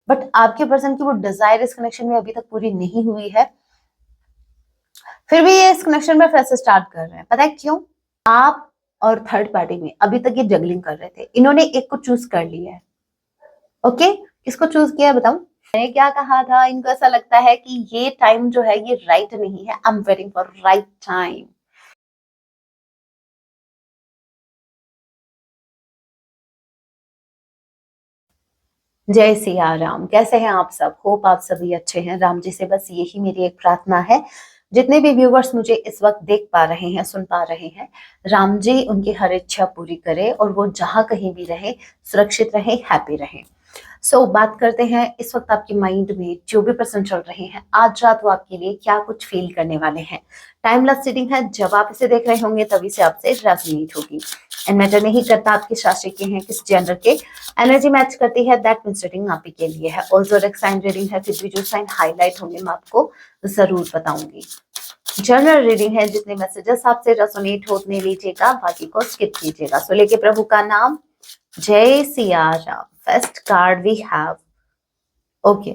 But आपके person की वो डिजायर इस कनेक्शन में अभी तक पूरी नहीं हुई है, फिर भी ये इस कनेक्शन में फिर से स्टार्ट कर रहे हैं। पता है क्यों? आप और थर्ड पार्टी में अभी तक ये जगलिंग कर रहे थे, इन्होंने एक को चूज कर लिया है। ओके, किसको चूज किया है बताऊं? मैंने क्या कहा था, इनको ऐसा लगता है कि ये टाइम जो है ये राइट नहीं है, I am waiting for right time. जय सिया राम, कैसे हैं आप सब? होप आप सभी अच्छे हैं। राम जी से बस यही मेरी एक प्रार्थना है, जितने भी व्यूवर्स मुझे इस वक्त देख पा रहे हैं, सुन पा रहे हैं, राम जी उनकी हर इच्छा पूरी करे और वो जहां कहीं भी रहे सुरक्षित रहे, हैप्पी रहे। बात करते हैं इस वक्त आपके माइंड में जो भी प्रश्न चल रहे हैं, आज रात वो आपके लिए क्या कुछ फील करने वाले हैं। टाइमलेस रीडिंग है, जब आप इसे देख रहे होंगे तभी से आपसे रेजोनेट होगी। एंड मैटर नहीं करता आप किस राशि के हैं, किस जेंडर के, एनर्जी मैच करती है, दैट मींस रीडिंग आप ही के लिए है। और जो साइन रीडिंग है, फिर भी जो साइन हाईलाइट होंगे मैं आपको जरूर बताऊंगी। जनरल रीडिंग है, जितने मैसेजेस आपसे रेजोनेट होने लीजिएगा, बाकी को स्किप कीजिएगा। सो लेके प्रभु का नाम, जय Siya Ram. First card we have, okay,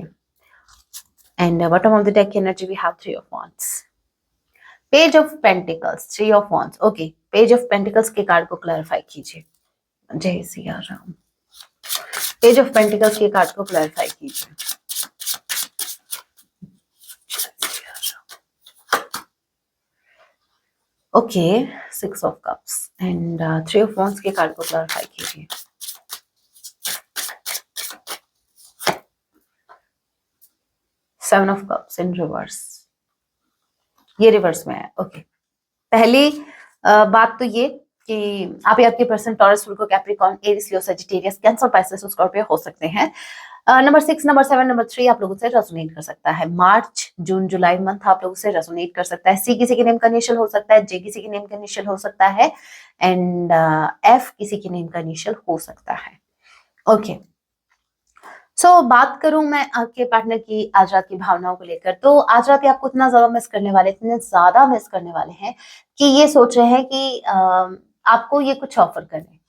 and bottom of the deck energy we have Three of Wands, Page of Pentacles, Three of Wands, okay, Page of Pentacles के कार्ड को क्लैरिफाई कीजिए। जय Siya Ram. Page of Pentacles के card को clarify कीजिए। Okay, Six of Cups and Three of Wands के card को clarify कीजिए। Seven of Cups in reverse, ये रिवर्स में है। ओके, पहली बात तो ये कि आप या आपके पर्सन टॉरस, वर्गो, कैप्रिकॉर्न, एरिस, लियो, सजिटेरियस, कैंसर, पाइसेस, स्कॉर्पियो हो सकते हैं। नंबर 6, नंबर 7, नंबर 3 आप लोगों से रेजोनेट कर सकता है। मार्च, जून, जुलाई मंथ आप लोगों से रेजोनेट कर सकता है। सी किसी के नेम का इनिशियल हो सकता है, जे किसी के नेम का इनिशियल हो सकता है, एंड एफ किसी के नेम का इनिशियल हो सकता है। ओके, बात करूं मैं आपके पार्टनर की आज रात की भावनाओं को लेकर, तो आज रात आपको इतना ज्यादा मिस करने वाले, इतने ज्यादा मिस करने वाले हैं कि ये सोच रहे हैं कि आपको ये कुछ ऑफर करें,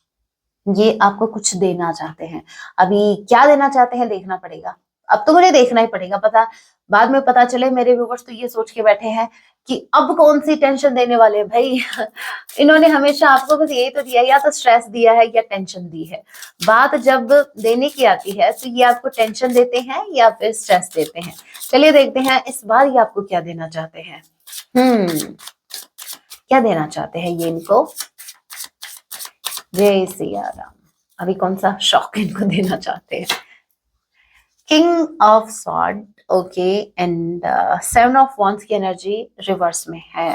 ये आपको कुछ देना चाहते हैं। अभी क्या देना चाहते हैं देखना पड़ेगा, अब तो मुझे देखना ही पड़ेगा। पता बाद में पता चले मेरे व्यूवर्स तो ये सोच के बैठे हैं कि अब कौन सी टेंशन देने वाले हैं भाई। इन्होंने हमेशा आपको बस यही तो दिया, या तो स्ट्रेस दिया है या टेंशन दी है। बात जब देने की आती है तो ये आपको टेंशन देते हैं या फिर स्ट्रेस देते हैं। चलिए देखते हैं इस बार ये आपको क्या देना चाहते हैं। क्या देना चाहते हैं ये इनको? जय सिया राम। अभी कौन सा शॉक इनको देना चाहते हैं? King of sword, okay, and seven of wands की एनर्जी रिवर्स में है।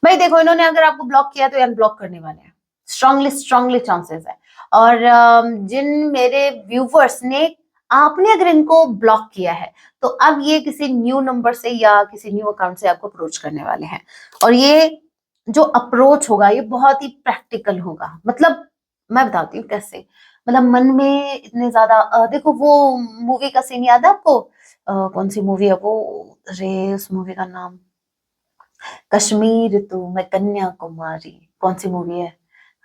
भाई देखो, इन्होंने अगर आपको ब्लॉक किया तो अनब्लॉक करने वाले हैं, स्ट्रांगली चांसेस है। और जिन मेरे व्यूवर्स ने, आपने अगर इनको ब्लॉक किया है तो अब ये किसी न्यू नंबर से या किसी न्यू अकाउंट से आपको अप्रोच करने वाले हैं। और ये जो अप्रोच होगा ये बहुत ही प्रैक्टिकल होगा। मतलब मैं बताती हूँ कैसे, मतलब मन में इतने ज्यादा देखो वो मूवी का सीन याद है आपको? कौन सी मूवी है वो? अरे उस मूवी का नाम, कश्मीर तो मैं कन्याकुमारी, कौन सी मूवी है?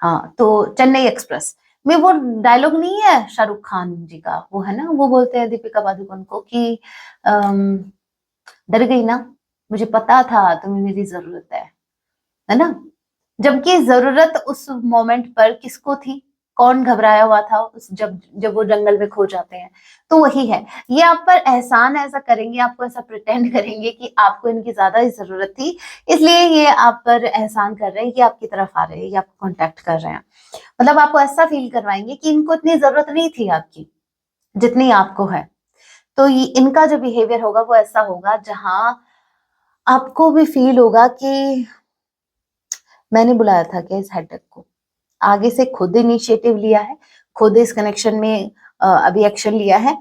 हाँ, तो चेन्नई एक्सप्रेस में वो डायलॉग नहीं है शाहरुख खान जी का, वो है ना, वो बोलते हैं दीपिका पादुकोण को कि डर गई ना, मुझे पता था तुम्हें मेरी जरूरत है ना? जबकि जरूरत उस मोमेंट पर किसको थी? कौन घबराया हुआ था उस जब जब वो जंगल में खो जाते हैं? तो वही है, ये आप पर एहसान ऐसा करेंगे, आपको ऐसा प्रिटेंड करेंगे कि आपको इनकी ज्यादा ही जरूरत थी, इसलिए ये आप पर एहसान कर रहे हैं, ये आपकी तरफ आ रहे हैं, ये आपको कांटेक्ट कर रहे हैं। मतलब आपको ऐसा फील करवाएंगे कि इनको इतनी जरूरत नहीं थी आपकी जितनी आपको है। तो ये इनका जो बिहेवियर होगा वो ऐसा होगा जहां आपको भी फील होगा कि मैंने बुलाया था क्या इस हेडेक को, आगे से खुद इनिशिएटिव लिया है, खुद इस कनेक्शन में अभी एक्शन लिया है।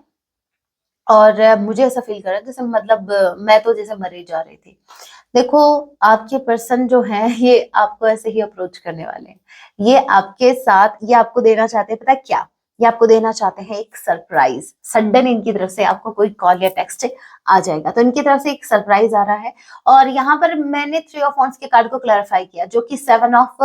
और मुझे ऐसा फील कर रहा है जैसे, मतलब मैं तो जैसे मरे जा रही थी। देखो, आपके पर्सन जो हैं ये आपको ऐसे ही अप्रोच करने वाले हैं। ये आपके साथ, ये आपको देना चाहते हैं, पता है क्या? ये आपको देना चाहते हैं एक सरप्राइज। सडन इनकी तरफ से आपको कोई कॉल या टेक्स्ट आ जाएगा, तो इनकी तरफ से एक सरप्राइज आ रहा है। और यहाँ पर मैंने 3 ऑफ वांड्स के कार्ड को क्लैरिफाई किया, जो कि 7 ऑफ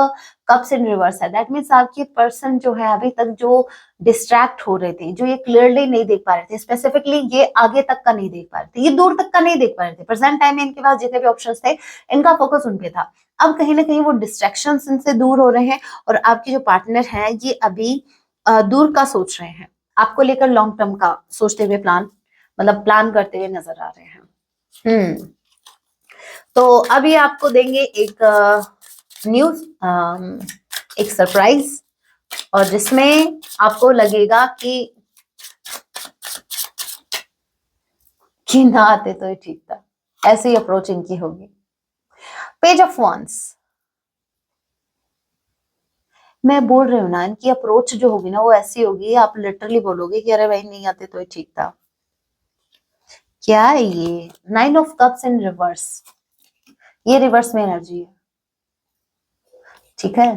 कप्स इन रिवर्स है। दैट मीन्स आपके पर्सन जो है अभी तक जो डिस्ट्रैक्ट हो रहे थे, जो ये क्लियरली नहीं देख पा रहे थे, स्पेसिफिकली ये आगे तक का नहीं देख पा रहे थे, ये दूर तक का नहीं देख पा रहे थे। प्रेजेंट टाइम में इनके पास जितने भी ऑप्शंस थे, इनका फोकस उन पे था। अब कहीं ना कहीं वो डिस्ट्रैक्शन इनसे दूर हो रहे हैं, और आपके जो पार्टनर हैं ये अभी दूर का सोच रहे हैं, आपको लेकर लॉन्ग टर्म का सोचते हुए प्लान करते हुए नजर आ रहे हैं। तो अभी आपको देंगे एक न्यूज, एक सरप्राइज, और जिसमें आपको लगेगा कि ना आते तो ये ठीक था। ऐसी अप्रोच इनकी होगी। पेज ऑफ वॉन्ड्स, मैं बोल रही हूँ ना, इनकी अप्रोच जो होगी ना वो ऐसी होगी, आप लिटरली बोलोगे कि अरे भाई नहीं आते तो ये ठीक था। क्या है ये? 9 ऑफ कप्स इन रिवर्स, ये रिवर्स में एनर्जी है, ठीक है।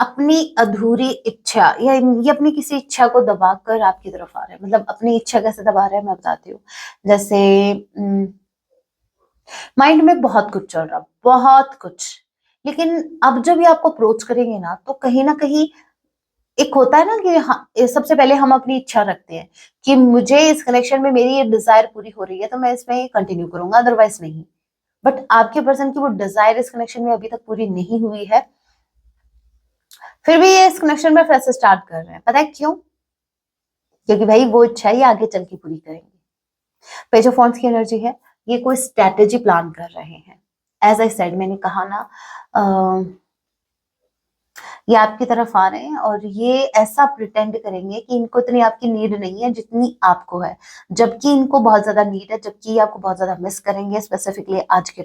अपनी अधूरी इच्छा, या ये अपनी किसी इच्छा को दबाकर आपकी तरफ आ रहे हैं। मतलब अपनी इच्छा कैसे दबा रहे हैं मैं बताती हूँ। जैसे माइंड में बहुत कुछ चल रहा, बहुत कुछ, लेकिन अब जब ये आपको अप्रोच करेंगे ना, तो कहीं ना कहीं एक होता है ना कि हाँ, सबसे पहले हम अपनी इच्छा रखते हैं कि मुझे इस कनेक्शन में मेरी ये डिजायर पूरी हो रही है तो मैं इसमें कंटिन्यू करूंगा, अदरवाइज नहीं। बट आपके पर्सन की वो डिजायर इस कनेक्शन में अभी तक पूरी नहीं हुई है, फिर भी ये इस कनेक्शन में फिर से स्टार्ट कर रहे हैं। पता है क्यों? क्योंकि भाई वो इच्छा ही आगे चल के पूरी करेंगे। पेज ऑफ वॉन्ड्स की एनर्जी है, ये कोई स्ट्रेटेजी प्लान कर रहे हैं। एज आई सेड, मैंने कहा ना, ये आपकी तरफ आ रहे हैं और ये ऐसा प्रिटेंड करेंगे कि इनको इतनी आपकी नीड नहीं है जितनी आपको है, जबकि इनको बहुत ज्यादा नीड है, जबकि ये आपको बहुत ज्यादा मिस करेंगे। स्पेसिफिकली आज की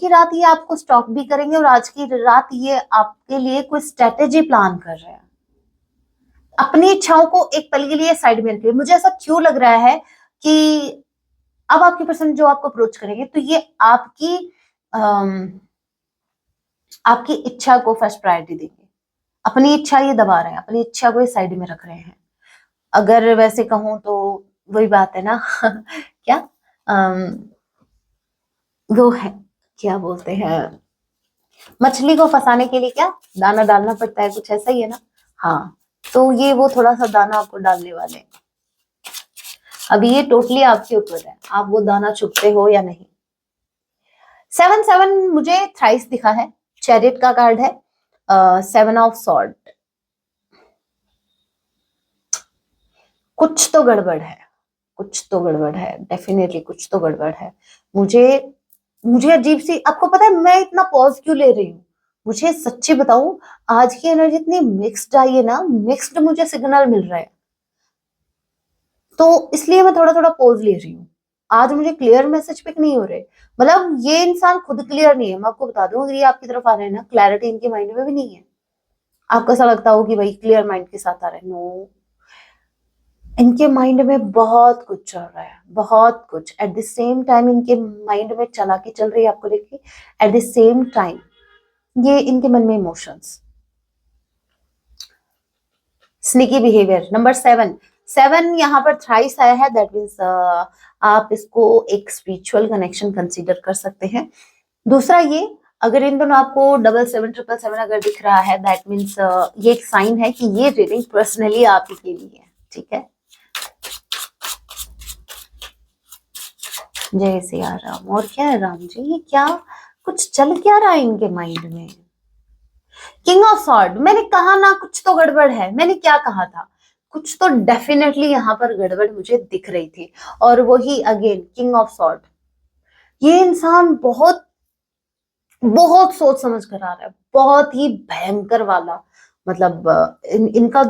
रात ये आपको स्टॉक भी करेंगे, और आज की रात ये आपके लिए कोई स्ट्रेटेजी प्लान कर रहे हैं। अपनी इच्छाओं को एक पल के लिए साइड में रखिए। मुझे ऐसा क्यों लग रहा है कि अब आपकी पर्सन जो आपको अप्रोच करेंगे, तो ये आपकी इच्छा को फर्स्ट प्रायोरिटी देंगे। अपनी इच्छा ये दबा रहे हैं, अपनी इच्छा को साइड में रख रहे हैं। अगर वैसे कहूं तो वही बात है ना क्या वो है, क्या बोलते हैं, मछली को फंसाने के लिए क्या दाना डालना पड़ता है, कुछ ऐसा ही है ना। हाँ, तो ये वो थोड़ा सा दाना आपको डालने वाले हैं। अभी ये टोटली आपके ऊपर है, आप वो दाना चुगते हो या नहीं। 7 मुझे थ्राइस दिखा है, चैरियट का कार्ड है, 7 ऑफ सॉर्ड। कुछ तो गड़बड़ है, कुछ तो गड़बड़ है, डेफिनेटली कुछ तो गड़बड़ है। मुझे अजीब सी, आपको पता है मैं इतना पॉज क्यों ले रही हूँ? मुझे सच्ची बताऊं, आज की एनर्जी इतनी मिक्स्ड आई है ना, मिक्स्ड मुझे सिग्नल मिल रहा है, तो इसलिए मैं थोड़ा थोड़ा पॉज ले रही हूँ। आज मुझे क्लियर मैसेज पिक नहीं हो रहे। मतलब ये इंसान खुद क्लियर नहीं है, मैं आपको बता दूं। अगर ये आपकी तरफ आ रहे हैं ना, क्लैरिटी इनके माइंड में भी नहीं है। आपको ऐसा लगता हो कि भाई क्लियर माइंड के साथ आ रहे हैं, नो, इनके माइंड में बहुत कुछ चल रहा है, बहुत कुछ। एट द सेम टाइम इनके माइंड में चालाकी चल रही है आपको लेके, एट द सेम टाइम ये इनके मन में इमोशंस, स्निकी बिहेवियर। नंबर 7 यहाँ पर थ्राइस आया है, दैट मीन्स आप इसको एक स्पिरिचुअल कनेक्शन कंसीडर कर सकते हैं। दूसरा, ये अगर इन दोनों आपको 77777 अगर दिख रहा है, दैट मीन्स ये एक साइन है कि ये रीडिंग पर्सनली आप ही के लिए है, ठीक है। जय सिया राम। और क्या है राम जी, ये क्या कुछ चल क्या रहा है इनके माइंड में? किंग ऑफ सॉर्ड, मैंने कहा ना कुछ तो गड़बड़ है। मैंने क्या कहा था? कुछ तो डेफिनेटली यहाँ पर गड़बड़ मुझे दिख रही थी। और वही अगेन किंग ऑफ सॉर्ड, ये इंसान बहुत बहुत सोच समझ कर आ रहा है, बहुत ही भयंकर वाला। मतलब इनका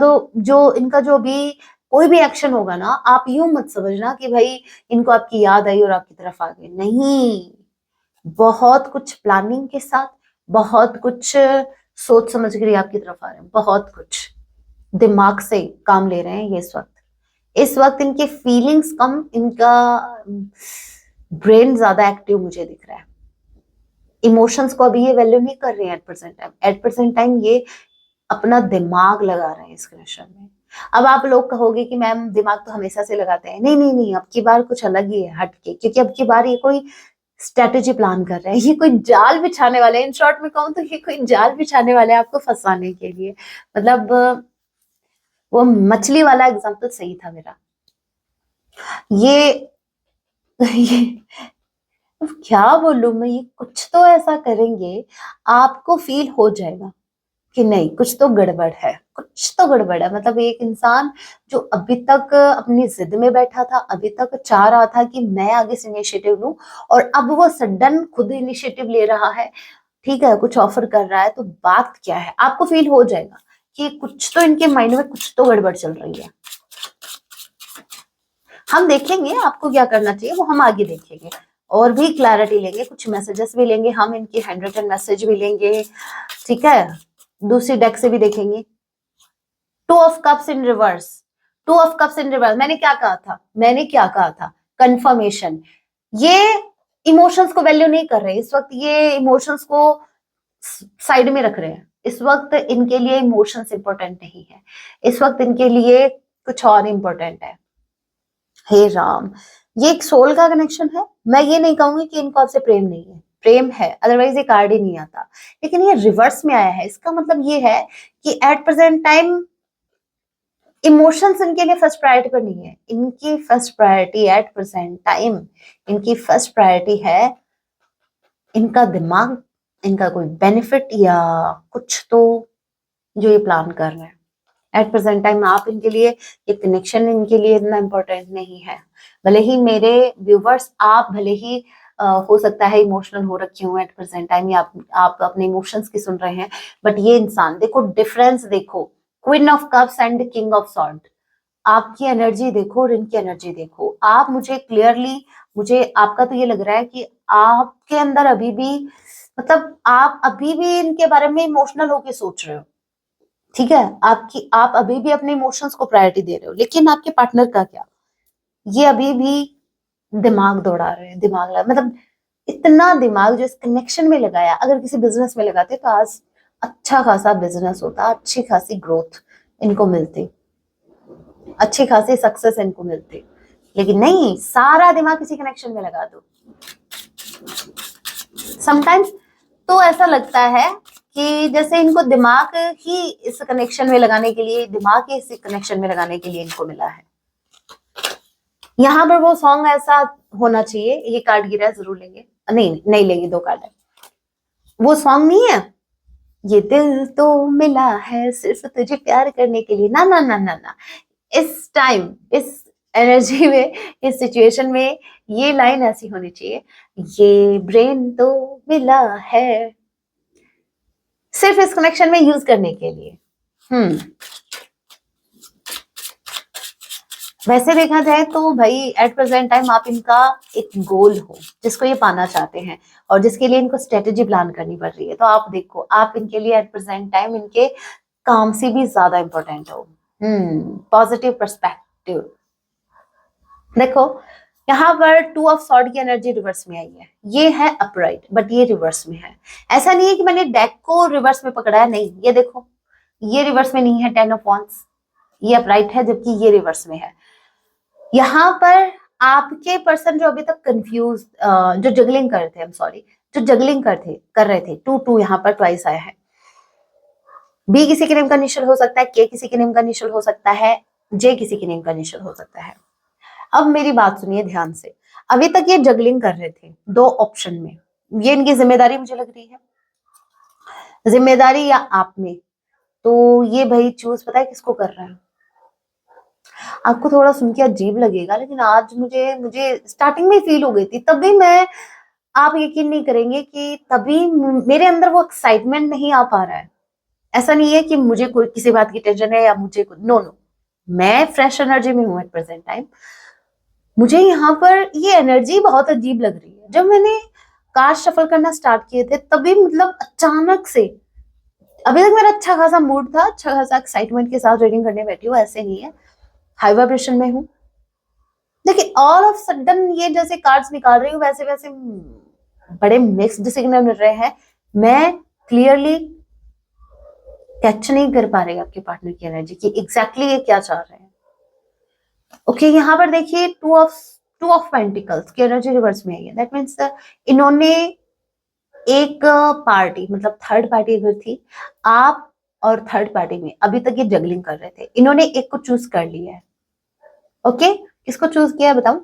जो भी कोई भी एक्शन होगा ना, आप यूं मत समझना कि भाई इनको आपकी याद आई और आपकी तरफ आ गए, नहीं। बहुत कुछ प्लानिंग के साथ, बहुत कुछ सोच समझ कर आपकी तरफ आ रहे हैं, बहुत कुछ दिमाग से काम ले रहे हैं ये इस वक्त इनके फीलिंग्स कम, इनका ब्रेन ज्यादा एक्टिव मुझे दिख रहा है। इमोशंस को अभी ये वैल्यू नहीं कर रहे हैं at present time. At present time ये अपना दिमाग लगा रहे हैं इस कनेक्शन में। अब आप लोग कहोगे कि मैम दिमाग तो हमेशा से लगाते हैं। नहीं नहीं नहीं, अब की बार कुछ अलग ही है, हटके, क्योंकि अब की बार ये कोई स्ट्रेटेजी प्लान कर रहे हैं, ये कोई जाल बिछाने वाले हैं। इन शॉर्ट में कहूँ तो ये कोई जाल बिछाने वाले हैं आपको फंसाने के लिए। मतलब वो मछली वाला एग्जाम्पल सही था मेरा। ये ये अब क्या बोलूं मैं, ये कुछ तो ऐसा करेंगे आपको फील हो जाएगा कि नहीं कुछ तो गड़बड़ है, कुछ तो गड़बड़ है। मतलब एक इंसान जो अभी तक अपनी जिद में बैठा था, अभी तक चाह रहा था कि मैं आगे से इनिशिएटिव लूं, और अब वो सडन खुद इनिशिएटिव ले रहा है, ठीक है, कुछ ऑफर कर रहा है, तो बात क्या है आपको फील हो जाएगा कि कुछ तो इनके माइंड में कुछ तो गड़बड़ चल रही है। हम देखेंगे आपको क्या करना चाहिए, वो हम आगे देखेंगे और भी क्लैरिटी लेंगे, कुछ मैसेजेस भी लेंगे हम, इनकी हैंड रिटन मैसेज भी लेंगे, ठीक है, दूसरी डेक से भी देखेंगे। Two of cups in reverse, two of cups in reverse, मैंने क्या कहा था, मैंने क्या कहा था, कंफर्मेशन। ये इमोशंस को वैल्यू नहीं कर रहे इस वक्त, ये इमोशंस को साइड में रख रहे हैं इस वक्त। इनके लिए इमोशंस इंपॉर्टेंट नहीं है इस वक्त, इनके लिए कुछ और इंपॉर्टेंट है। हे राम, ये एक सोल का कनेक्शन है। मैं ये नहीं कहूंगी कि इनको आपसे प्रेम नहीं है, प्रेम है, अदरवाइज ये कार्ड ही नहीं आता। लेकिन ये रिवर्स में आया है, इसका मतलब ये है कि एट प्रेजेंट टाइम इमोशंस इनके लिए फर्स्ट प्रायोरिटी पर नहीं है। इनकी first priority at present time, इनकी फर्स्ट प्रायोरिटी है इनका दिमाग, इनका कोई बेनिफिट या कुछ तो जो ये प्लान कर रहे हैं। एट प्रेजेंट टाइम आप इनके लिए, ये कनेक्शन इनके लिए इतना इम्पोर्टेंट नहीं है। भले ही मेरे व्यूवर्स, आप भले ही हो सकता है इमोशनल हो रखे हो एट प्रेजेंट टाइम, या आप अपने इमोशंस की सुन रहे हैं, बट ये इंसान देखो, डिफरेंस देखो, queen of cups and king of sword, आपकी एनर्जी देखो और इनकी एनर्जी देखो। आप मुझे क्लियरली, मुझे आपका तो ये लग रहा है कि आपके अंदर अभी भी, मतलब आप अभी भी इनके बारे में इमोशनल होके सोच रहे हो, ठीक है, आप अभी भी अपने इमोशंस को प्रायोरिटी दे रहे हो। लेकिन आपके पार्टनर का क्या, ये अभी भी दिमाग दौड़ा रहे हैं, मतलब इतना दिमाग जो इस कनेक्शन में लगाया, अगर किसी बिजनेस में लगाते तो आज अच्छा खासा बिजनेस होता, अच्छी खासी ग्रोथ इनको मिलती, अच्छी खासी सक्सेस इनको मिलती। लेकिन नहीं, सारा दिमाग किसी कनेक्शन में लगा दो। समटाइम्स तो ऐसा लगता है कि जैसे इनको दिमाग ही इस कनेक्शन में लगाने के लिए, दिमाग ही इस कनेक्शन में लगाने के लिए इनको मिला है। यहाँ पर वो सॉन्ग ऐसा होना चाहिए, ये कार्ड गिरा जरूर लेंगे, नहीं नहीं लेंगे, 2 कार्ड है, वो सॉन्ग नहीं है, ये दिल तो मिला है सिर्फ तुझे प्यार करने के लिए, ना ना ना ना ना। इस टाइम, इस एनर्जी में, इस सिचुएशन में ये लाइन ऐसी होनी चाहिए, ये ब्रेन तो मिला है सिर्फ इस कनेक्शन में यूज करने के लिए। वैसे देखा जाए तो भाई एट प्रेजेंट टाइम आप इनका एक गोल हो जिसको ये पाना चाहते हैं, और जिसके लिए इनको स्ट्रेटेजी प्लान करनी पड़ रही है। तो आप देखो, आप इनके लिए एट प्रेजेंट टाइम इनके काम से भी ज्यादा इंपॉर्टेंट हो। पॉजिटिव पर्सपेक्टिव देखो, यहाँ पर 2 ऑफ सॉर्ड की एनर्जी रिवर्स में आई है, ये है अपराइट बट ये रिवर्स में है। ऐसा नहीं है कि मैंने डेक को रिवर्स में पकड़ा है, नहीं, ये देखो, ये रिवर्स में नहीं है 10 ऑफ वांड्स, ये अपराइट है, जबकि ये रिवर्स में है। यहाँ पर आपके पर्सन जो अभी तक कंफ्यूज, जो जगलिंग कर रहे थे, सॉरी, जो जगलिंग कर रहे थे, 2 यहाँ पर ट्वाइस आया है। बी किसी के नेम का इनिशियल हो सकता है, के किसी के नेम का इनिशियल हो सकता है, जे किसी के नेम का इनिशियल हो सकता है। अब मेरी बात सुनिए ध्यान से, अभी तक ये जगलिंग कर रहे थे 2 ऑप्शन में, ये इनकी जिम्मेदारी मुझे लग रही है, जिम्मेदारी या आप में, तो ये भाई चूज पता है किसको कर रहा है। आपको थोड़ा सुन के अजीब लगेगा, लेकिन आज मुझे स्टार्टिंग में फील हो गई थी, तभी मैं, आप यकीन नहीं करेंगे कि तभी मेरे अंदर वो एक्साइटमेंट नहीं आ पा रहा है। ऐसा नहीं है कि मुझे कोई किसी बात की टेंशन है या मुझे, नो नो, मैं फ्रेश एनर्जी में हूँ एट प्रेजेंट टाइम। मुझे यहाँ पर ये एनर्जी बहुत अजीब लग रही है। जब मैंने कार्ड शफल करना स्टार्ट किए थे तभी, मतलब अचानक से, अभी तक मेरा अच्छा खासा मूड था, अच्छा खासा एक्साइटमेंट के साथ रीडिंग करने बैठी हूँ, ऐसे नहीं है, हाई वाइब्रेशन में हूँ, देखिए ऑल ऑफ सडन ये जैसे कार्ड्स निकाल रही हूँ वैसे वैसे बड़े मिक्स्ड सिग्नल मिल रहे हैं। मैं क्लियरली कैच नहीं कर पा रहे आपके पार्टनर की एनर्जी की एग्जैक्टली ये क्या चाह रहे हैं। ओके यहाँ पर देखिए टू ऑफ पेंटिकल्स की एनर्जी रिवर्स में आई है। दैट मीन्स इन्होंने एक पार्टी मतलब थर्ड पार्टी अगर थी, आप और थर्ड पार्टी में अभी तक ये जगलिंग कर रहे थे, इन्होंने एक को चूज कर लिया है। ओके किसको चूज किया है बताओ?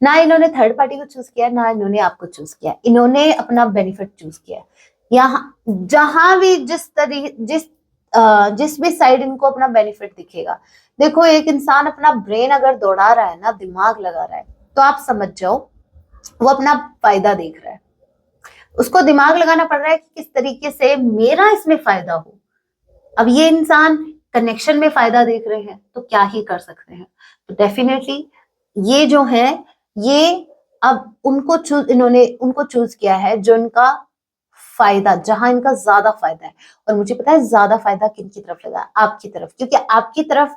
ना इन्होंने थर्ड पार्टी को चूज किया, ना इन्होंने आपको चूज किया, इन्होंने अपना बेनिफिट चूज किया। यहाँ जहां भी जिस भी साइड इनको अपना बेनिफिट दिखेगा, देखो एक इंसान अपना ब्रेन अगर दौड़ा रहा है ना, दिमाग लगा रहा है, तो आप समझ जाओ वो अपना फायदा देख रहा है। उसको दिमाग लगाना पड़ रहा है कि किस तरीके से मेरा इसमें फायदा हो। अब ये इंसान कनेक्शन में फायदा देख रहे हैं तो क्या ही कर सकते हैं। तो डेफिनेटली ये जो है ये अब इन्होंने उनको चूज किया है जो इनका फायदा, जहां इनका ज्यादा फायदा है। और मुझे पता है ज्यादा फायदा किन की तरफ लगा, आपकी तरफ, क्योंकि आपकी तरफ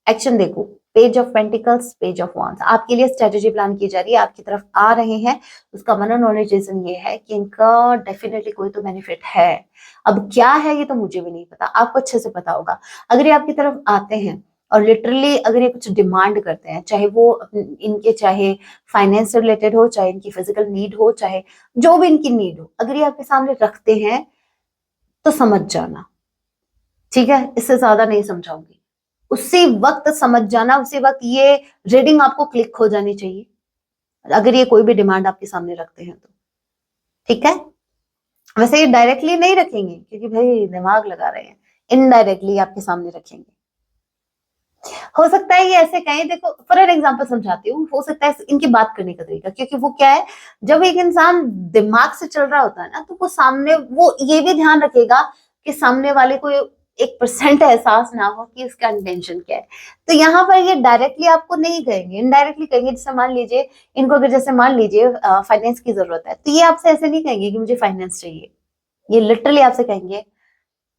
एक्शन देखो, page of pentacles, page of wands, आपके लिए स्ट्रेटेजी प्लान की जा रही है, आपकी तरफ आ रहे हैं। उसका वन एंड ओनली रीजन ये है कि इनका डेफिनेटली कोई तो बेनिफिट है। अब क्या है ये तो मुझे भी नहीं पता, आपको अच्छे से पता होगा। अगर ये आपकी तरफ आते हैं और लिटरली अगर ये कुछ डिमांड करते हैं, चाहे वो इनके चाहे फाइनेंस से रिलेटेड हो, चाहे इनकी फिजिकल नीड हो, चाहे जो भी इनकी नीड हो, अगर ये आपके सामने रखते हैं तो समझ जाना, ठीक है? इससे ज्यादा नहीं समझाऊंगी। उसी वक्त समझ जाना, उसी वक्त ये रीडिंग आपको क्लिक हो जानी चाहिए अगर ये कोई भी डिमांड आपके सामने रखते हैं तो, ठीक है? वैसे ये डायरेक्टली नहीं रखेंगे क्योंकि भाई दिमाग लगा रहे हैं, इनडायरेक्टली आपके सामने रखेंगे। हो सकता है ये ऐसे कहें, देखो फॉर एन एग्जांपल समझाती हूँ, हो सकता है इनकी बात करने का तरीका, क्योंकि वो क्या है, जब एक इंसान दिमाग से चल रहा होता है ना, तो वो सामने वो ये भी ध्यान रखेगा कि सामने वाले को 1% एहसास ना हो कि इसका इंटेंशन क्या है। तो यहाँ पर ये डायरेक्टली आपको नहीं कहेंगे, इनडायरेक्टली कहेंगे। जैसे मान लीजिए इनको अगर जैसे मान लीजिए फाइनेंस की जरूरत है, तो ये आपसे ऐसे नहीं कहेंगे कि मुझे फाइनेंस चाहिए। ये लिटरली आपसे कहेंगे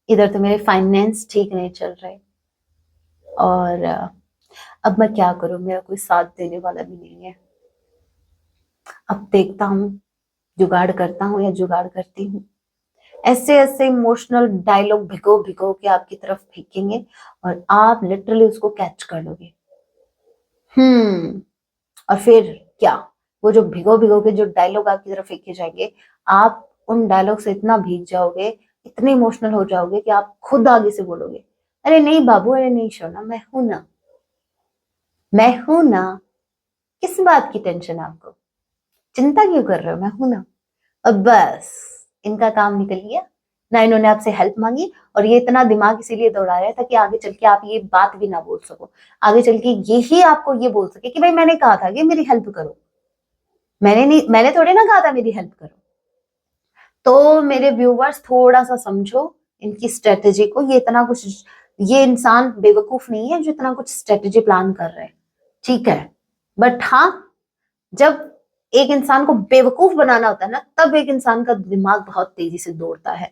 इधर तो मेरे फाइनेंस ठीक नहीं चल रहे और अब मैं क्या करूं, मेरा कोई साथ देने वाला भी नहीं है, अब देखता हूँ जुगाड़ करता हूँ या जुगाड़ करती हूँ। ऐसे ऐसे इमोशनल डायलॉग भिगो भिगो के आपकी तरफ फेंकेंगे और आप लिटरली उसको कैच कर लोगे। और फिर क्या, वो जो भिगो भिगो के जो डायलॉग आपकी तरफ फेंके जाएंगे, आप उन डायलॉग से इतना भीग जाओगे, इतने इमोशनल हो जाओगे कि आप खुद आगे से बोलोगे, अरे नहीं बाबू, अरे नहीं शोना, मैं हूं ना, मैं हूं ना, किस बात की टेंशन आपको, चिंता क्यों कर रहे हो, मैं हूं ना। अब बस इनका काम निकल गया ना, इन्होंने आपसे हेल्प मांगी और ये इतना दिमाग इसीलिए दौड़ा रहा है ताकि आगे चल के आप ये बात भी ना बोल सको, आगे चल के यही आपको ये बोल सके कि भाई मैंने कहा था कि मेरी हेल्प करो, मैंने थोड़ी ना कहा था मेरी हेल्प करो। तो मेरे व्यूवर्स थोड़ा सा समझो इनकी स्ट्रेटेजी को, ये इंसान बेवकूफ नहीं है जो इतना कुछ स्ट्रेटेजी प्लान कर रहे हैं, ठीक है? बट हाँ, जब एक इंसान को बेवकूफ बनाना होता है ना, तब एक इंसान का दिमाग बहुत तेजी से दौड़ता है।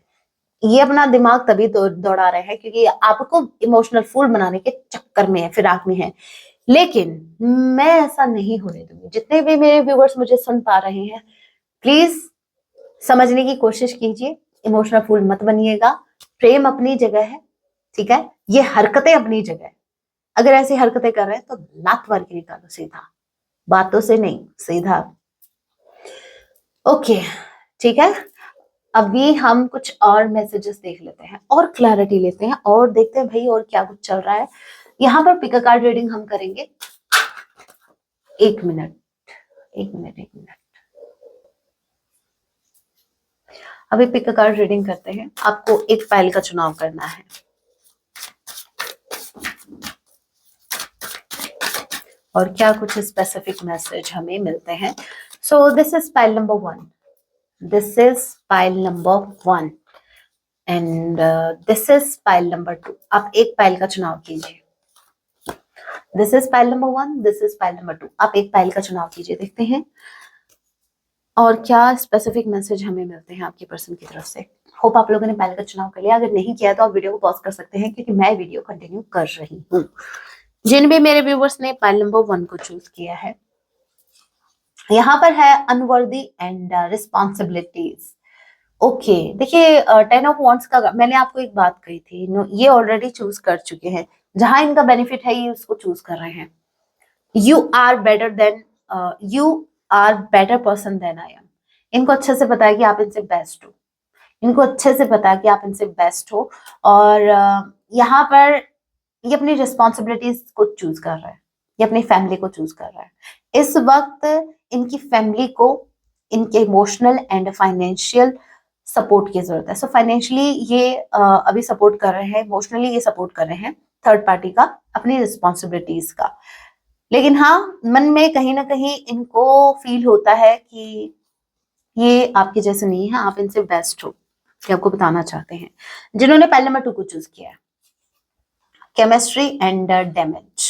ये अपना दिमाग तभी दौड़ा रहे हैं क्योंकि आपको इमोशनल फूल बनाने के चक्कर में है, फिराक में है। लेकिन मैं ऐसा नहीं होने दूंगी। जितने भी मेरे व्यूवर्स मुझे सुन पा रहे हैं, प्लीज समझने की कोशिश कीजिए, इमोशनल फूल मत बनिएगा। प्रेम अपनी जगह है, ठीक है? ये हरकतें अपनी जगह है। अगर ऐसी हरकतें कर रहे हैं तो लात मार के निकालो सीधा, बातों से नहीं, सीधा। ओके, ठीक है? अभी हम कुछ और मैसेजेस देख लेते हैं और क्लैरिटी लेते हैं और देखते हैं भाई और क्या कुछ चल रहा है। यहाँ पर पिक अ कार्ड रीडिंग हम करेंगे। एक मिनट। अभी पिक अ कार्ड रीडिंग करते हैं। आपको एक फाइल का चुनाव करना है और क्या कुछ स्पेसिफिक मैसेज हमें मिलते हैं। So this is file number 1, this is file number 1 and this is file number 2। आप एक फाइल का चुनाव कीजिए। This is file number 1, this is file number 2। आप एक फाइल का चुनाव कीजिए, देखते हैं और क्या स्पेसिफिक मैसेज हमें मिलते हैं आपके पर्सन की तरफ से। होप आप लोगों ने फाइल का चुनाव कर लिया। अगर नहीं किया तो आप वीडियो को पॉज कर सकते हैं क्योंकि मैं वीडियो कंटिन्यू कर रही हूँ। जिन भी मेरे व्यूवर्स ने फाइल नंबर 1 को चूज किया है, यहाँ पर है अनवर्दी एंड रिस्पॉन्सिबिलिटीज। ओके देखिए 10 ऑफ वॉन्ड्स का मैंने आपको एक बात कही थी, ये ऑलरेडी चूज कर चुके हैं, जहां इनका बेनिफिट है ये उसको चूज कर रहे हैं। You are better than, you are better person than I am. इनको अच्छे से पता है कि आप इनसे बेस्ट हो, इनको अच्छे से पता है कि आप इनसे बेस्ट हो, और यहाँ पर ये अपनी रिस्पॉन्सिबिलिटीज को चूज कर रहा है, ये अपनी फैमिली को चूज कर रहा है। इस वक्त इनकी फैमिली को इनके इमोशनल एंड फाइनेंशियल सपोर्ट की जरूरत है। सो फाइनेंशियली ये अभी सपोर्ट कर रहे हैं, इमोशनली ये सपोर्ट कर रहे हैं थर्ड पार्टी का, अपनी रिस्पॉन्सिबिलिटीज का। लेकिन हाँ, मन में कहीं ना कहीं इनको फील होता है कि ये आपके जैसे नहीं है, आप इनसे बेस्ट हो, ये आपको बताना चाहते हैं। जिन्होंने पहले नंबर 2 को चूज किया है, केमिस्ट्री एंड डैमेज।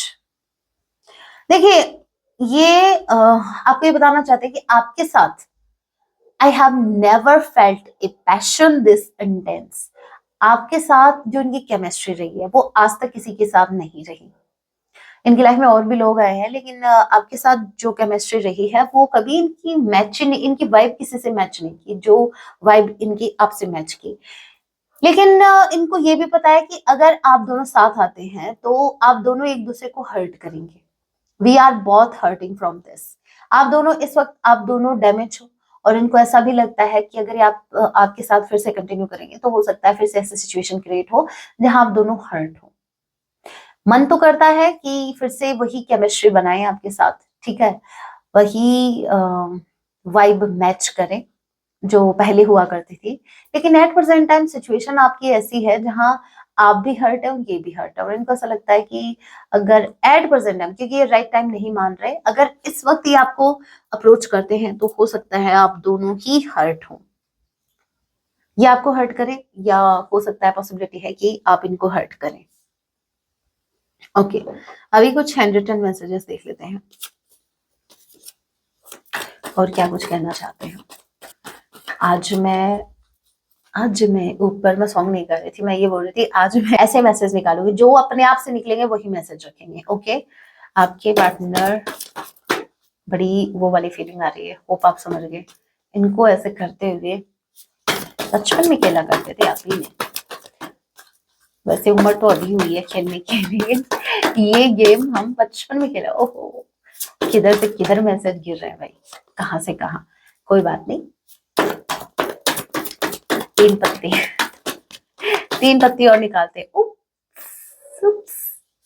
देखिए ये आपको ये बताना चाहते हैं कि आपके साथ I have never felt a passion this intense. आपके साथ जो इनकी केमिस्ट्री रही है वो आज तक किसी के साथ नहीं रही। इनकी लाइफ में और भी लोग आए हैं, लेकिन आपके साथ जो केमिस्ट्री रही है वो कभी इनकी मैच नहीं, इनकी वाइब किसी से मैच नहीं की जो वाइब इनकी आपसे मैच की। लेकिन इनको ये भी पता है कि अगर आप दोनों साथ आते हैं तो आप दोनों एक दूसरे को हर्ट करेंगे। We are both hurting from this. आप दोनों इस वक्त आप दोनों डैमेज हो, और इनको ऐसा भी लगता है कि अगर आप आपके साथ फिर से कंटिन्यू करेंगे तो हो सकता है फिर से ऐसी सिचुएशन क्रिएट हो जहां आप दोनों हर्ट हो। मन तो करता है कि फिर से वही केमिस्ट्री बनाए आपके साथ, ठीक है, वही वाइब मैच करें जो पहले हुआ करती थी। लेकिन एट प्रेजेंट टाइम सिचुएशन आपकी ऐसी है जहां आप भी हर्ट है और ये भी हर्ट है, और इनको ऐसा लगता है कि अगर एट प्रेजेंट टाइम, क्योंकि ये राइट टाइम नहीं मान रहे, अगर इस वक्त ये आपको अप्रोच करते हैं तो हो सकता है आप दोनों ही हर्ट हो, या आपको हर्ट करें, या हो सकता है पॉसिबिलिटी है कि आप इनको हर्ट करें। ओके अभी कुछ हैंड रिटन मैसेजेस देख लेते हैं और क्या कुछ कहना चाहते हैं। आज मैं ऊपर मैं सॉन्ग नहीं कर रही थी, मैं ये बोल रही थी आज मैं ऐसे मैसेज निकालूंगी जो अपने आप से निकलेंगे वही मैसेज रखेंगे। ओके आपके पार्टनर, बड़ी वो वाली फीलिंग आ रही है, होप आप समझ गए। इनको ऐसे करते हुए बचपन में खेला करते थे आप ही ने, वैसे उम्र तो अभी हुई है खेलने के लिए, ये गेम हम बचपन में खेला। ओहो किधर से किधर मैसेज गिर रहे हैं भाई, कहाँ से कहाँ, कोई बात नहीं। 3 पत्ती 3 पत्ती और निकालते, उप्स,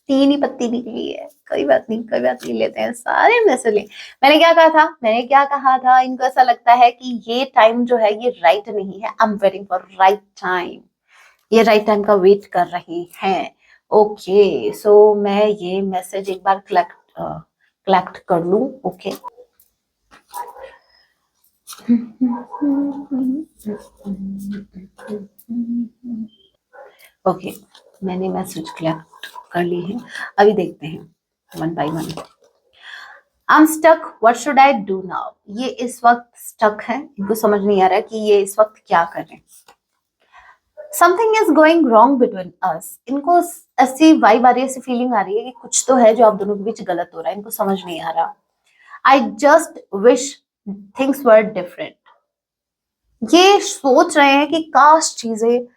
3 ही पत्ती निकली है, कोई बात नहीं कोई बात नहीं, लेते हैं सारे मैसेज ले। मैंने क्या कहा था, इनको ऐसा लगता है कि ये टाइम जो है ये राइट नहीं है, I am waiting for right time, ये राइट टाइम का वेट कर रहे हैं। ओके सो मैं ये मैसेज एक बार कलेक्ट कर लूं। ओके ओके मैंने मैसेज कलेक्ट कर ली है, अभी देखते हैं one by one. I am stuck, what should I do now. ये इस वक्त स्टक है, इनको समझ नहीं आ रहा कि ये इस वक्त क्या करें। Something is going wrong between us, इनको ऐसी वाइब आ रही है, ऐसी फीलिंग आ रही है कि कुछ तो है जो आप दोनों के बीच गलत हो रहा है, इनको समझ नहीं आ रहा। I just wish things were different, ये सोच रहे हैं कि काश चीजें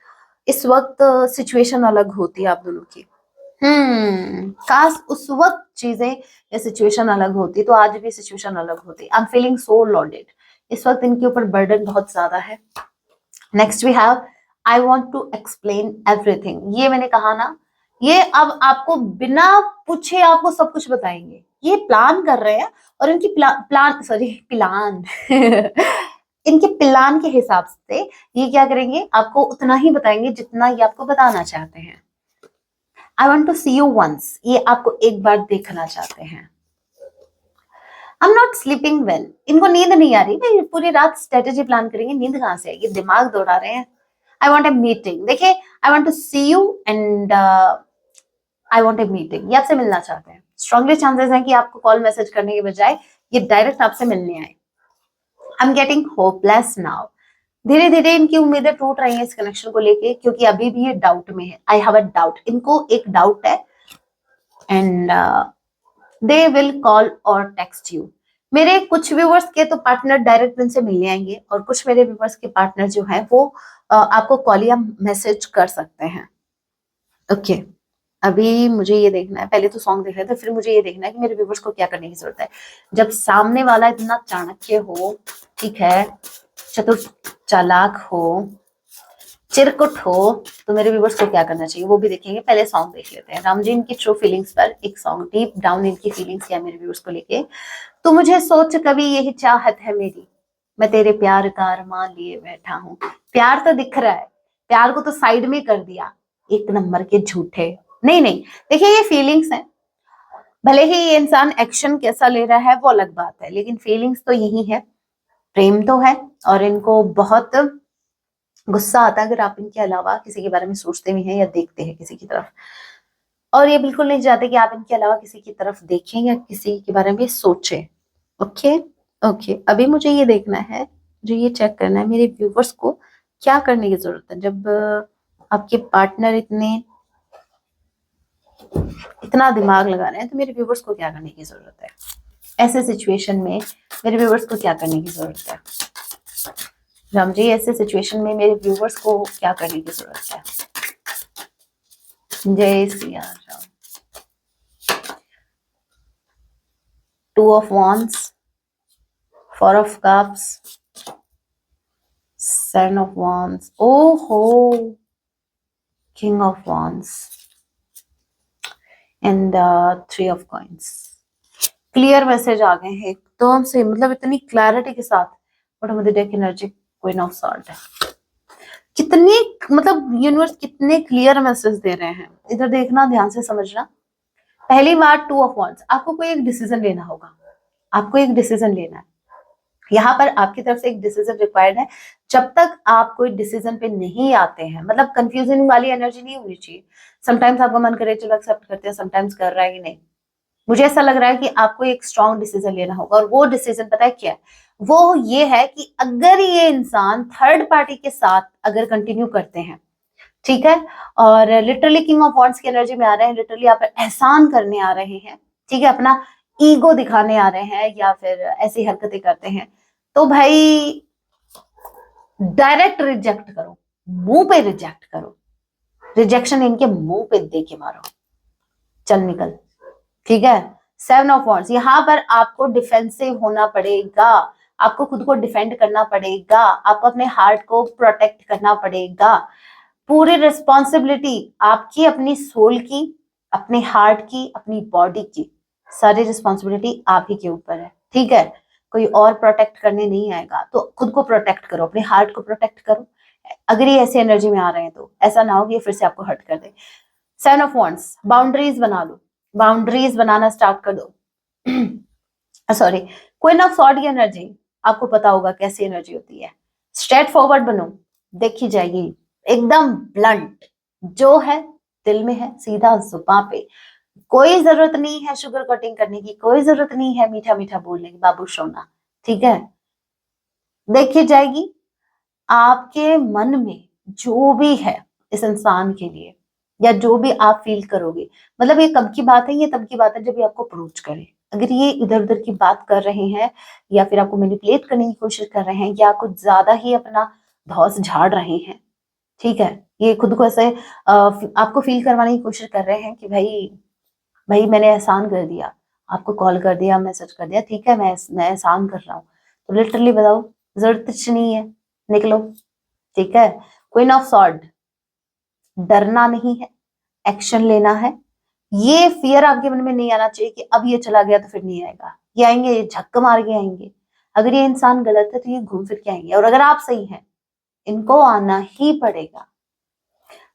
इस वक्त सिचुएशन अलग होती आप दोनों की। काश उस वक्त चीजें या सिचुएशन अलग होती तो आज भी सिचुएशन अलग होती। I am feeling so loaded, इस वक्त इनके ऊपर बर्डन बहुत ज्यादा है। Next we have I want to explain everything. ये मैंने कहा ना, ये अब आपको बिना पूछे आपको सब कुछ बताएंगे, ये प्लान कर रहे हैं, और इनकी प्लान इनके प्लान के हिसाब से ये क्या करेंगे, आपको उतना ही बताएंगे जितना ये आपको बताना चाहते हैं। I want to see you once, ये आपको एक बार देखना चाहते हैं। I am not sleeping well, इनको नींद नहीं आ रही, भाई पूरी रात स्ट्रेटेजी प्लान करेंगे, नींद कहाँ से आएगी, दिमाग दौड़ा रहे हैं। आई वॉन्ट ए मीटिंग, देखिए I want to see you and I want a meeting, ये आपसे मिलना चाहते हैं। स्ट्रांगली चांसेस हैं कि आपको कॉल मैसेज करने के बजाय ये डायरेक्ट आपसे मिलने आए। I am getting hopeless now, धीरे धीरे इनकी उम्मीदें टूट रही हैं इस कनेक्शन को लेके, क्योंकि अभी भी ये डाउट में है। आई हैव अ डाउट, इनको एक डाउट है, एंड दे विल कॉल और टेक्स्ट यू। मेरे कुछ व्यूवर्स के तो पार्टनर डायरेक्ट इनसे मिलने आएंगे और कुछ मेरे व्यूवर्स के पार्टनर जो हैं वो आपको कॉल या मैसेज कर सकते हैं। ओके, अभी मुझे ये देखना है, पहले तो सॉन्ग देख रहे थे, फिर मुझे ये देखना है कि मेरे व्यूवर्स को क्या करने की जरूरत है। जब सामने वाला इतना चाणक्य हो, ठीक है, चतुर चालाक हो, चिरकुट हो, तो मेरे व्यूवर्स को क्या करना चाहिए वो भी देखेंगे। पहले सॉन्ग देख लेते हैं। राम जी इनकी ट्रू फीलिंग्स पर एक सॉन्ग, डीप डाउन इनकी फीलिंग्स क्या मेरे व्यूवर्स को लेके। तू मुझे सोच कभी यही चाहत है मेरी, मैं तेरे प्यार का अरमान लिए बैठा हूँ। प्यार तो दिख रहा है, प्यार को तो साइड में कर दिया, एक नंबर के झूठे। नहीं नहीं, देखिए ये फीलिंग्स हैं, भले ही ये इंसान एक्शन कैसा ले रहा है वो अलग बात है, लेकिन फीलिंग्स तो यही है, प्रेम तो है। और इनको बहुत गुस्सा आता है अगर आप इनके अलावा किसी के बारे में सोचते भी हैं या देखते हैं किसी की तरफ, और ये बिल्कुल नहीं चाहते कि आप इनके अलावा किसी की तरफ देखें या किसी के बारे में सोचें। ओके ओके, अभी मुझे ये देखना है, मुझे ये चेक करना है मेरे व्यूवर्स को क्या करने की जरूरत है। जब आपके पार्टनर इतना दिमाग लगा रहे हैं तो मेरे व्यूवर्स को क्या करने की जरूरत है ऐसे सिचुएशन में, मेरे व्यूवर्स को क्या करने की जरूरत है। राम जी ऐसे सिचुएशन में मेरे व्यूवर्स को क्या करने की जरूरत है। जय Siya Ram. Two of wands, four of cups, seven of wands, ओहो, king of wands and three of coins. Clear message आ गए हैं एकदम से, मतलब इतनी क्लैरिटी के साथ। Bottom of the deck energy queen of sword है। कितनी, मतलब यूनिवर्स कितने क्लियर मैसेज दे रहे हैं, इधर देखना, ध्यान से समझना। पहली बार टू ऑफ wands, आपको कोई एक डिसीजन लेना होगा, आपको एक डिसीजन लेना है। यहाँ पर आपकी तरफ से एक डिसीजन रिक्वायर्ड है। जब तक आप कोई डिसीजन पे नहीं आते हैं, मतलब कंफ्यूजन वाली एनर्जी नहीं होनी चाहिए। समटाइम्स आपका मन करे चलो एक्सेप्ट करते हैं, समटाइम्स कर रहा है कि नहीं। मुझे ऐसा लग रहा है कि आपको एक स्ट्रॉन्ग डिसीजन लेना होगा, और वो डिसीजन पता है क्या है, वो ये है कि अगर ये इंसान थर्ड पार्टी के साथ अगर कंटिन्यू करते हैं, ठीक है, और लिटरली किंग ऑफ वॉन्ड्स की एनर्जी में आ रहे हैं, लिटरली आप एहसान करने आ रहे हैं, ठीक है, अपना ईगो दिखाने आ रहे हैं या फिर ऐसी हरकतें करते हैं, तो भाई डायरेक्ट रिजेक्ट करो, मुंह पे रिजेक्ट करो, रिजेक्शन इनके मुंह पे दे के मारो, चल निकल, ठीक है। सेवन ऑफ वॉन्ड्स, यहाँ पर आपको डिफेंसिव होना पड़ेगा, आपको खुद को डिफेंड करना पड़ेगा, आपको अपने हार्ट को प्रोटेक्ट करना पड़ेगा। पूरी रिस्पॉन्सिबिलिटी आपकी, अपनी सोल की, अपने हार्ट की, अपनी बॉडी की, सारी रिस्पॉन्सिबिलिटी आप ही के ऊपर है, ठीक है। कोई और प्रोटेक्ट करने नहीं आएगा, तो खुद को प्रोटेक्ट करो, अपने हार्ट को प्रोटेक्ट करो। अगर ये ऐसी एनर्जी में आ रहे हैं तो ऐसा ना हो कि ये फिर से आपको हर्ट कर दे। सेवन ऑफ वॉन्ड्स, बाउंड्रीज बना लो, बाउंड्रीज बनाना स्टार्ट कर दो। सॉरी, क्वीन ऑफ सॉर्ड की एनर्जी आपको पता होगा कैसी एनर्जी होती है। स्ट्रेट फॉरवर्ड बनो, देखी जाएगी, एकदम ब्लंट, जो है दिल में है, सीधा जुबां पे। कोई जरूरत नहीं है शुगर कटिंग करने की, कोई जरूरत नहीं है मीठा मीठा बोलने की, बाबू सोना, ठीक है। देखी जाएगी आपके मन में जो भी है इस इंसान के लिए, या जो भी आप फील करोगे, मतलब ये कब की बात है, ये तब की बात है जब ये आपको अप्रोच करे। अगर ये इधर उधर की बात कर रहे हैं या फिर आपको मैनिपुलेट करने की कोशिश कर रहे हैं या कुछ ज्यादा ही अपना धौंस झाड़ रहे हैं, ठीक है, ये खुद को ऐसे आपको फील करवाने की कोशिश कर रहे हैं कि भाई भाई मैंने एहसान कर दिया, आपको कॉल कर दिया, मैसेज कर दिया, ठीक है, मैं एहसान कर रहा हूँ, तो लिटरली बताओ जरूरत कुछ नहीं है, निकलो, ठीक है। क्वीन ऑफ सॉर्ड, डरना नहीं है, एक्शन लेना है। ये फियर आपके मन में नहीं आना चाहिए कि अब ये चला गया तो फिर नहीं आएगा, ये आएंगे, ये झक्क मार के आएंगे। अगर ये इंसान गलत है तो ये घूम फिर के आएंगे, और अगर आप सही हैं इनको आना ही पड़ेगा।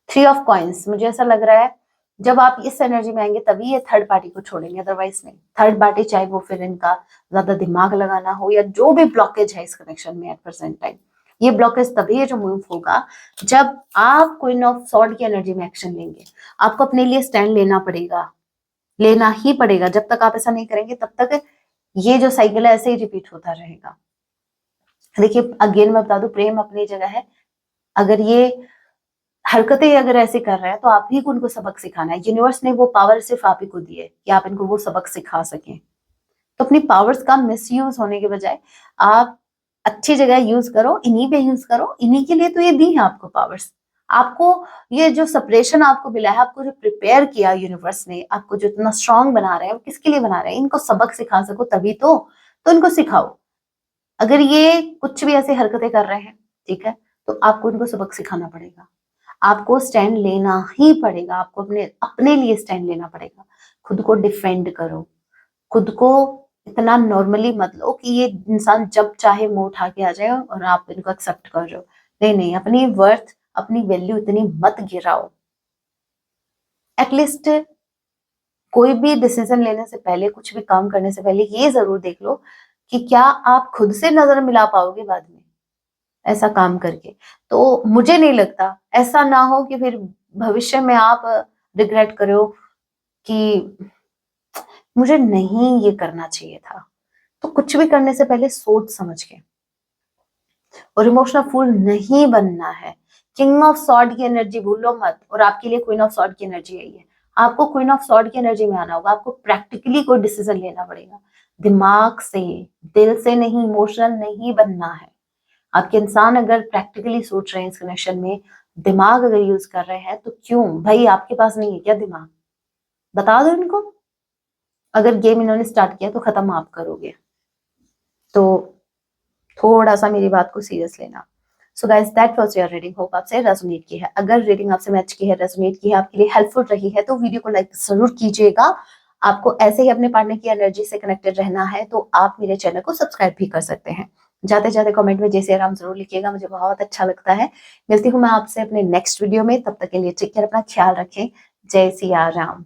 थ्री ऑफ कॉइंस, मुझे ऐसा लग रहा है जब आप इस एनर्जी में आएंगे तभी ये थर्ड पार्टी को छोड़ेंगे, अदरवाइज नहीं। थर्ड पार्टी चाहे वो फिर इनका ज्यादा दिमाग लगाना हो या जो भी ब्लॉकेज है इस कनेक्शन में एट प्रेजेंट टाइम, ये ब्लॉकेज तभी है जो मूव होगा जब आप क्वीन ऑफ सॉर्ड की एनर्जी में एक्शन लेंगे। आपको अपने लिए स्टैंड लेना पड़ेगा, लेना ही पड़ेगा। जब तक आप ऐसा नहीं करेंगे तब तक ये जो साइकिल है ऐसे ही रिपीट होता रहेगा। देखिए अगेन मैं बता दूं, प्रेम अपनी जगह है, अगर ये हरकतें अगर ऐसे कर रहे हैं तो आप ही को उनको सबक सिखाना है। यूनिवर्स ने वो पावर सिर्फ आप ही को दी है कि आप इनको वो सबक सिखा सकें, तो अपनी पावर्स का मिसयूज होने के बजाय आप अच्छी जगह यूज करो, इन्हीं पे यूज करो, इन्हीं के लिए तो ये दी है आपको पावर्स। आपको ये जो सेपरेशन आपको मिला है, आपको जो प्रिपेयर किया यूनिवर्स ने, आपको जो इतना स्ट्रांग बना रहे हैं, वो किसके लिए बना रहे हैं? इनको सबक सिखा सको तभी तो इनको सिखाओ। अगर ये कुछ भी ऐसी हरकतें कर रहे हैं, ठीक है, तो आपको इनको सबक सिखाना पड़ेगा, आपको स्टैंड लेना ही पड़ेगा, आपको अपने अपने लिए स्टैंड लेना पड़ेगा। खुद को डिफेंड करो, खुद को इतना नॉर्मली मत लो कि ये इंसान जब चाहे मुंह उठा के आ जाए और आप इनको एक्सेप्ट कर रहे हो। नहीं नहीं, अपनी वर्थ, अपनी वैल्यू इतनी मत गिराओ। एटलीस्ट कोई भी डिसीजन लेने से पहले, कुछ भी काम करने से पहले ये जरूर देख लो कि क्या आप खुद से नजर मिला पाओगे बाद में ऐसा काम करके। तो मुझे नहीं लगता, ऐसा ना हो कि फिर भविष्य में आप रिग्रेट करो कि मुझे नहीं ये करना चाहिए था। तो कुछ भी करने से पहले सोच समझ के, और इमोशनल फूल नहीं बनना है। किंग ऑफ सॉर्ड की एनर्जी भूलो मत, और आपके लिए क्वीन ऑफ सॉर्ड की एनर्जी आई है। आपको क्वीन ऑफ सॉर्ड की एनर्जी में आना होगा, आपको प्रैक्टिकली कोई डिसीजन लेना पड़ेगा, दिमाग से, दिल से नहीं, इमोशनल नहीं बनना है। आपके इंसान अगर प्रैक्टिकली सोच रहे हैं इस कनेक्शन में, दिमाग अगर यूज कर रहे हैं, तो क्यों भाई, आपके पास नहीं है क्या दिमाग? बता दो इनको। अगर गेम इन्होंने स्टार्ट किया तो खत्म आप करोगे। तो थोड़ा सा मेरी बात को सीरियस लेना। So guys, that was your reading. Hope आपसे रेजोनेट की है। अगर रीडिंग आपसे मैच की है, रेजोनेट की है, आपके लिए हेल्पफुल रही है, तो वीडियो को लाइक जरूर कीजिएगा। आपको ऐसे ही अपने पार्टनर की एनर्जी से कनेक्टेड रहना है तो आप मेरे चैनल को सब्सक्राइब भी कर सकते हैं। जाते जाते कमेंट में जय सिया राम जरूर लिखिएगा, मुझे बहुत अच्छा लगता है। मिलती हूँ मैं आपसे अपने नेक्स्ट वीडियो में, तब तक के लिए टेक केयर, अपना ख्याल रखें। जय सिया राम।